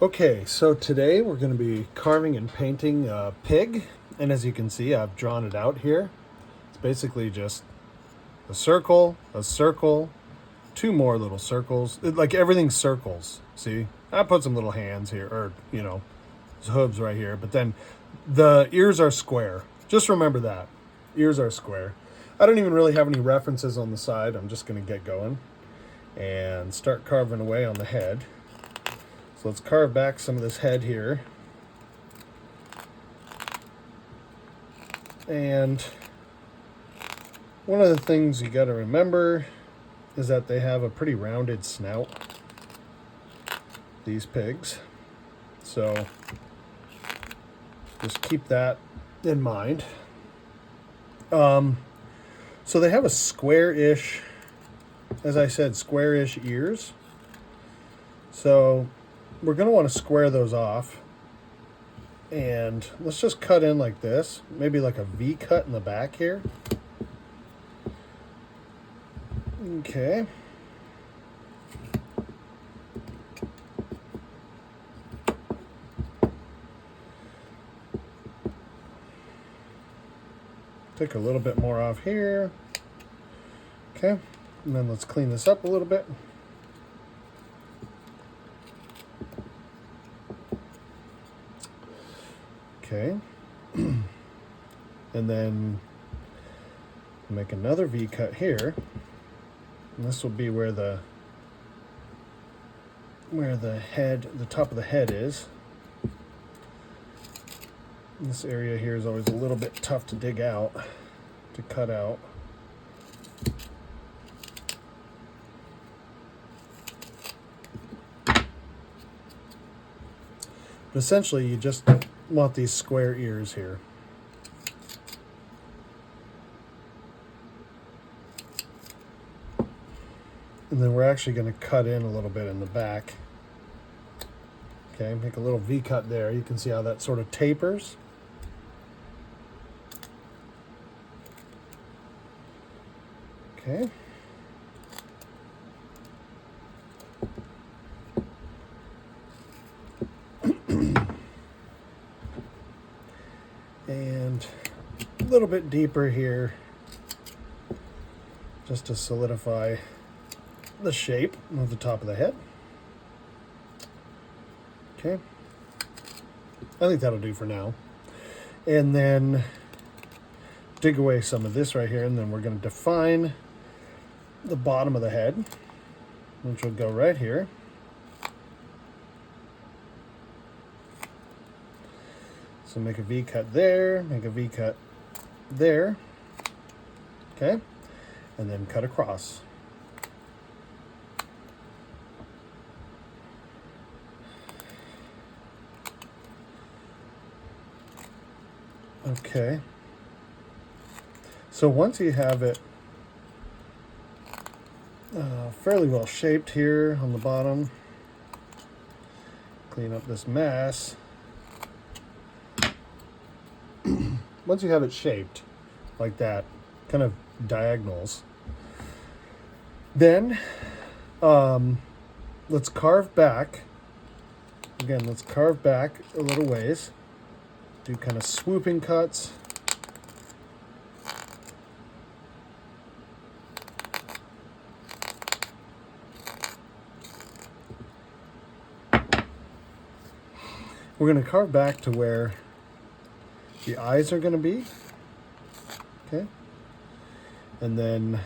Okay, so today we're going to be carving and painting a pig, and as you can see, I've drawn it out here. It's basically just a circle, two more little circles, like everything circles. See, I put some little hands here, or his hooves right here, but then the ears are square. Just remember that. Ears are square. I don't even really have any references on the side. I'm just going to get going and start carving away on the head. So let's carve back some of this head here. And one of the things you got to remember is that they have a pretty rounded snout, these pigs. So just keep that in mind. So they have a square-ish, as I said, square-ish ears. So we're going to want to square those off. And let's just cut in like this, maybe like a V cut in the back here. Okay. Take a little bit more off here. Okay. And then let's clean this up a little bit. Okay. And then make another V cut here. And this will be where the head, the top of the head is. This area here is always a little bit tough to dig out, to cut out. But essentially, you just want these square ears here. And then we're actually going to cut in a little bit in the back. Okay, make a little V cut there. You can see how that sort of tapers. Okay. And a little bit deeper here, just to solidify the shape of the top of the head. Okay. I think that'll do for now. And then dig away some of this right here, and then we're going to define the bottom of the head, which will go right here. So make a V cut there, make a V cut there, okay, and then cut across. Okay, so once you have it fairly well shaped here on the bottom, clean up this mess. Once you have it shaped like that, kind of diagonals, then let's carve back. Again, let's carve back a little ways. Do kind of swooping cuts. We're going to carve back to where the eyes are going to be. Okay. And then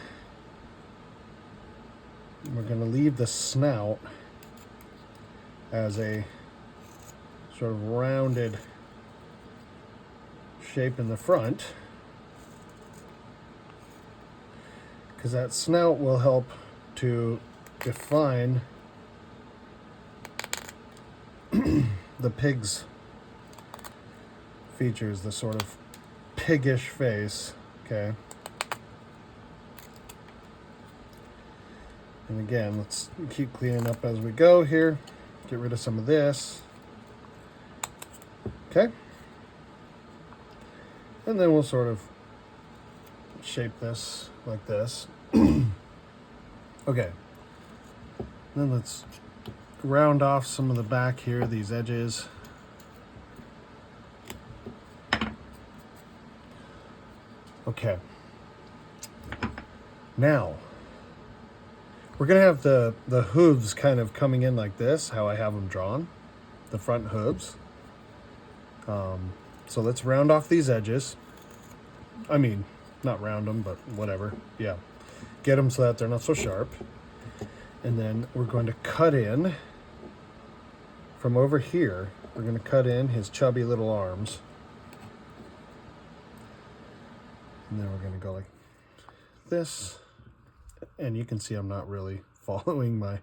we're going to leave the snout as a sort of rounded shape in the front, because that snout will help to define the pig's features, the sort of piggish face. Okay. And again, let's keep cleaning up as we go here. Get rid of some of this. Okay. And then we'll sort of shape this like this. Okay. Then let's round off some of the back here, these edges. Okay. Now, we're going to have the hooves kind of coming in like this, how I have them drawn, the front hooves. So let's round off these edges. I mean, not round them, but whatever. Yeah. Get them so that they're not so sharp. And then we're going to cut in from over here. We're going to cut in his chubby little arms. And then we're going to go like this. And you can see I'm not really following my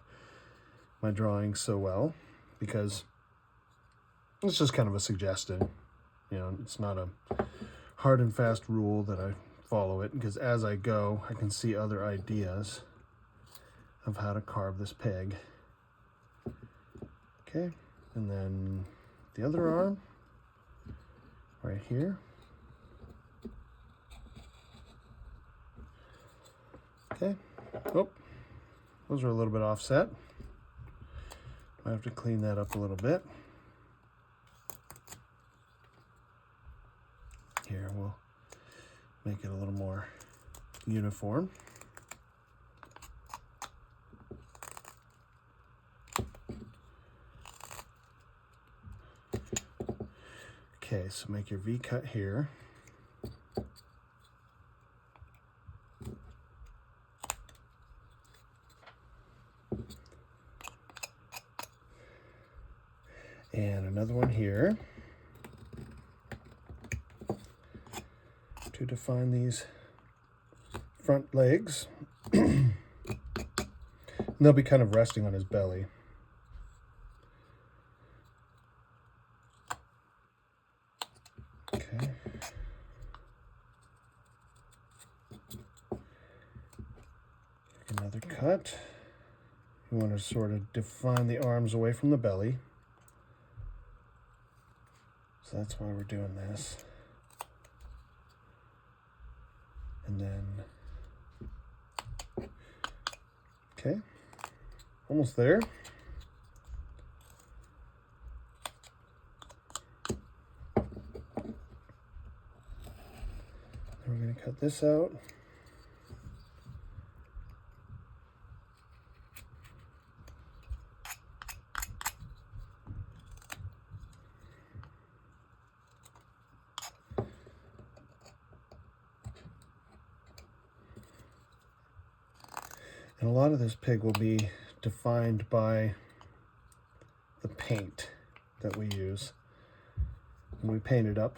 drawing so well because it's just kind of a suggestion. You know, it's not a hard and fast rule that I follow it, because as I go, I can see other ideas of how to carve this pig. Okay, and then the other arm right here. Okay, oh, those are a little bit offset. I have to clean that up a little bit. Here, we'll make it a little more uniform. Okay, so make your V cut here. And another one here to define these front legs. And they'll be kind of resting on his belly. Okay. Another cut. You want to sort of define the arms away from the belly. So that's why we're doing this. And then, okay, almost there. Then we're going to cut this out. And a lot of this pig will be defined by the paint that we use. When we paint it up,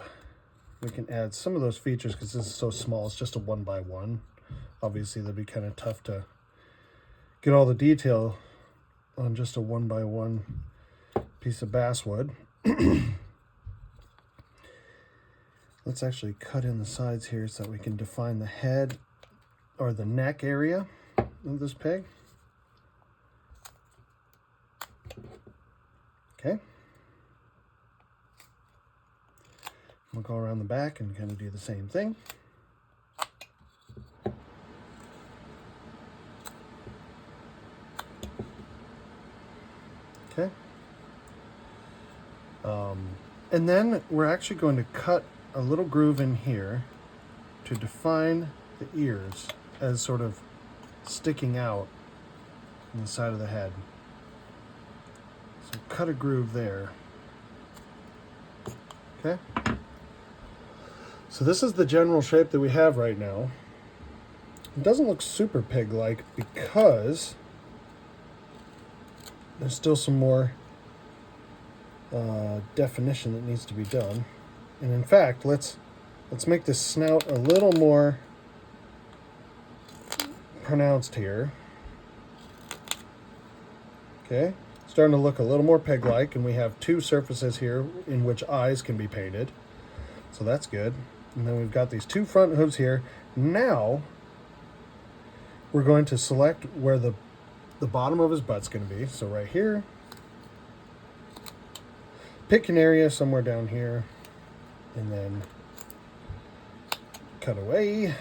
we can add some of those features because this is so small. It's just a 1x1. Obviously, that'd be kind of tough to get all the detail on just a 1x1 piece of basswood. Let's actually cut in the sides here so that we can define the head or the neck area of this pig. Okay. We'll go around the back and kind of do the same thing. Okay. And then we're actually going to cut a little groove in here to define the ears as sort of sticking out on the side of the head. So cut a groove there. Okay. So this is the general shape that we have right now. It doesn't look super pig-like because there's still some more definition that needs to be done. And in fact, let's make this snout a little more pronounced here. Okay, starting to look a little more pig-like, and we have two surfaces here in which eyes can be painted. So that's good. And then we've got these two front hooves here. Now we're going to select where the bottom of his butt's going to be. So right here. Pick an area somewhere down here, and then cut away.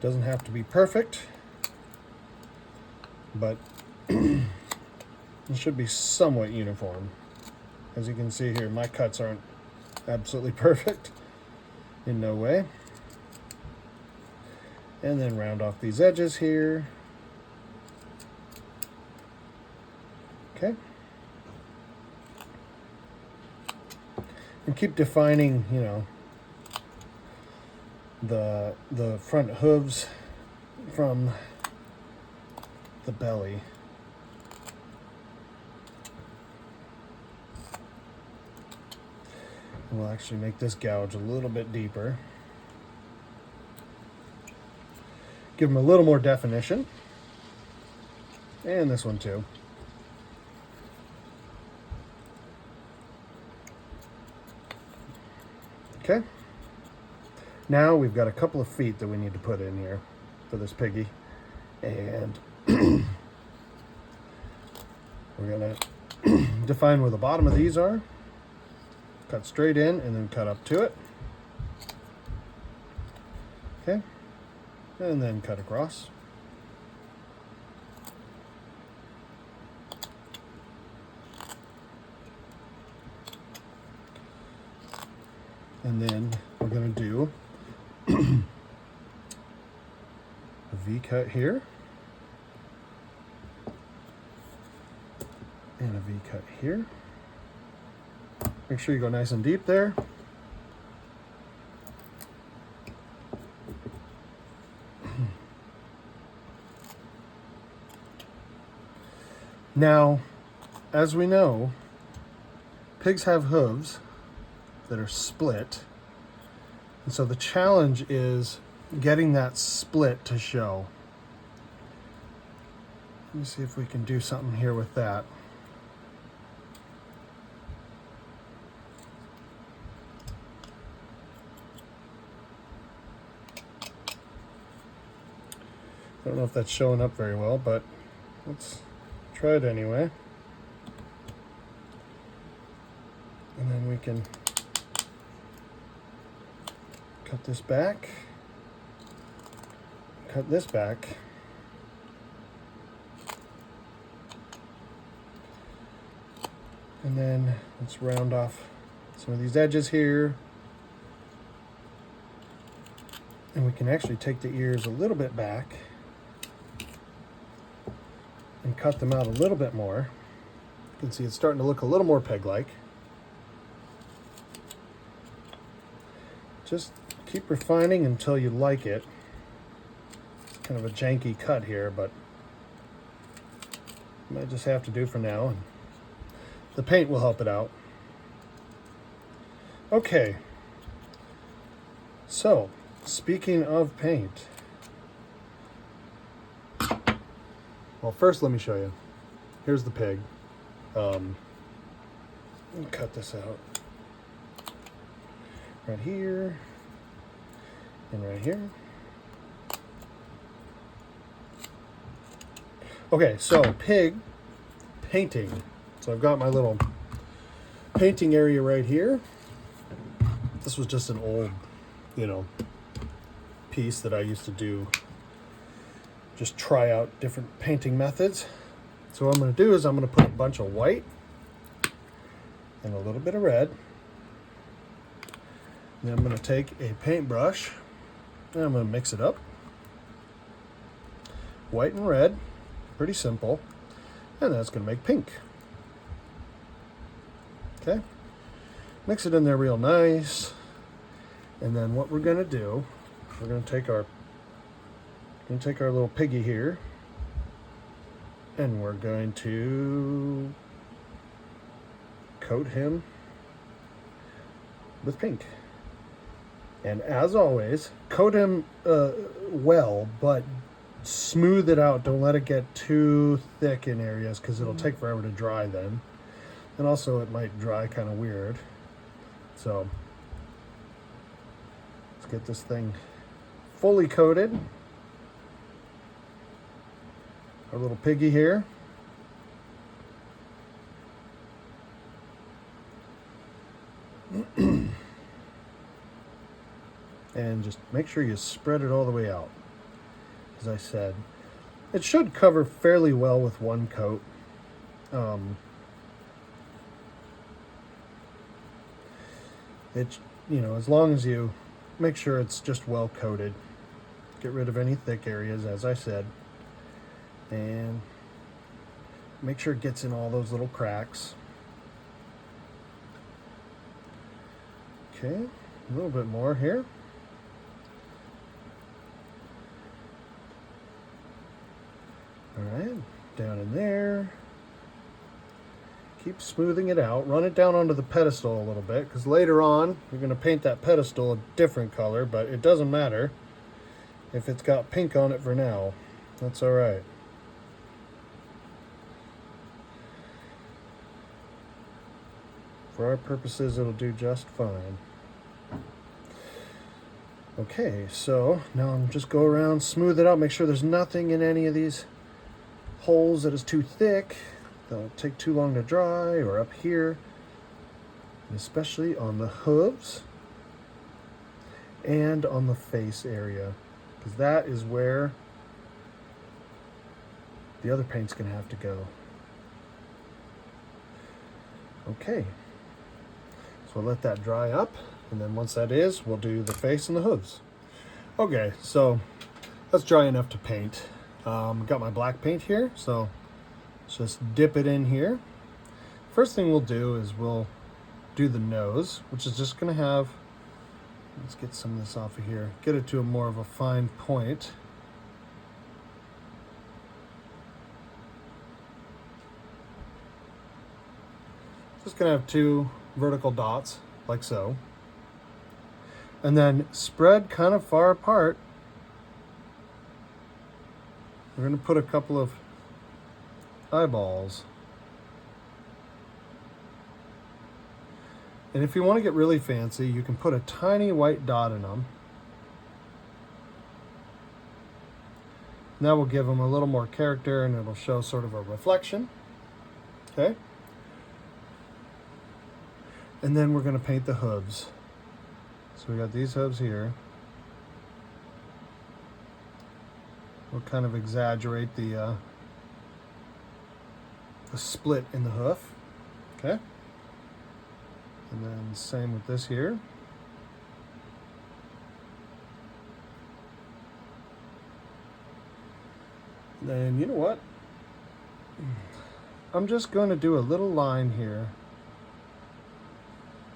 Doesn't have to be perfect, but It should be somewhat uniform. As you can see here, my cuts aren't absolutely perfect in no way. And then round off these edges here. Okay. And keep defining, you know, the front hooves from the belly. And we'll actually make this gouge a little bit deeper. Give them a little more definition. And this one too. Okay. Now we've got a couple of feet that we need to put in here for this piggy. And we're gonna define where the bottom of these are. Cut straight in and then cut up to it. Okay. And then cut across. And then we're going to do a V cut here and a V cut here. Make sure you go nice and deep there. Now, as we know, pigs have hooves that are split. And so the challenge is getting that split to show. Let me see if we can do something here with that. I don't know if that's showing up very well, but let's try it anyway. And then we can cut this back, cut this back, and then let's round off some of these edges here. And we can actually take the ears a little bit back and cut them out a little bit more. You can see it's starting to look a little more peg-like. Just keep refining until you like it. It's kind of a janky cut here, but you might just have to do for now. And the paint will help it out. Okay. So, speaking of paint. Well, first let me show you. Here's the pig. Let me cut this out. Right here. And right here. Okay, so pig painting. So I've got my little painting area right here. This was just an old, piece that I used to do. Just try out different painting methods. So what I'm going to do is I'm going to put a bunch of white and a little bit of red. And then I'm going to take a paintbrush and I'm going to mix it up. White and red, pretty simple. And that's going to make pink. Okay, mix it in there real nice. And then what we're going to do, we're going to take our little piggy here, and we're going to coat him with pink. And as always, coat him well, but smooth it out. Don't let it get too thick in areas because it'll take forever to dry then. And also it might dry kind of weird. So let's get this thing fully coated. Our little piggy here. And just make sure you spread it all the way out. As I said, it should cover fairly well with one coat. Um, it, as long as you make sure it's just well coated, get rid of any thick areas, as I said, and make sure it gets in all those little cracks. Okay, a little bit more here. All right, down in there. Keep smoothing it out. Run it down onto the pedestal a little bit, because later on you're going to paint that pedestal a different color, but it doesn't matter if it's got pink on it for now. That's all right. For our purposes, it'll do just fine. Okay, so now I'm just go around, smooth it out, make sure there's nothing in any of these holes that is too thick, that'll take too long to dry, or up here, and especially on the hooves and on the face area, because that is where the other paint's gonna have to go. Okay, so we'll let that dry up, and then once that is, we'll do the face and the hooves. Okay, so that's dry enough to paint. Got my black paint here, so let's just dip it in here. First thing we'll do is we'll do the nose, which is just gonna have, let's get some of this off of here, get it to a more of a fine point. Just gonna have 2 vertical dots, like so. And then spread kind of far apart. We're going to put a couple of eyeballs. And if you want to get really fancy, you can put a tiny white dot in them. And that will give them a little more character, and it'll show sort of a reflection. Okay? And then we're going to paint the hooves. So we got these hooves here. We'll kind of exaggerate the split in the hoof. Okay? And then same with this here. Then you know what? I'm just going to do a little line here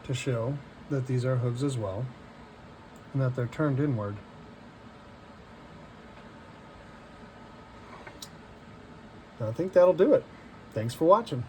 to show that these are hooves as well, and that they're turned inward. I think that'll do it. Thanks for watching.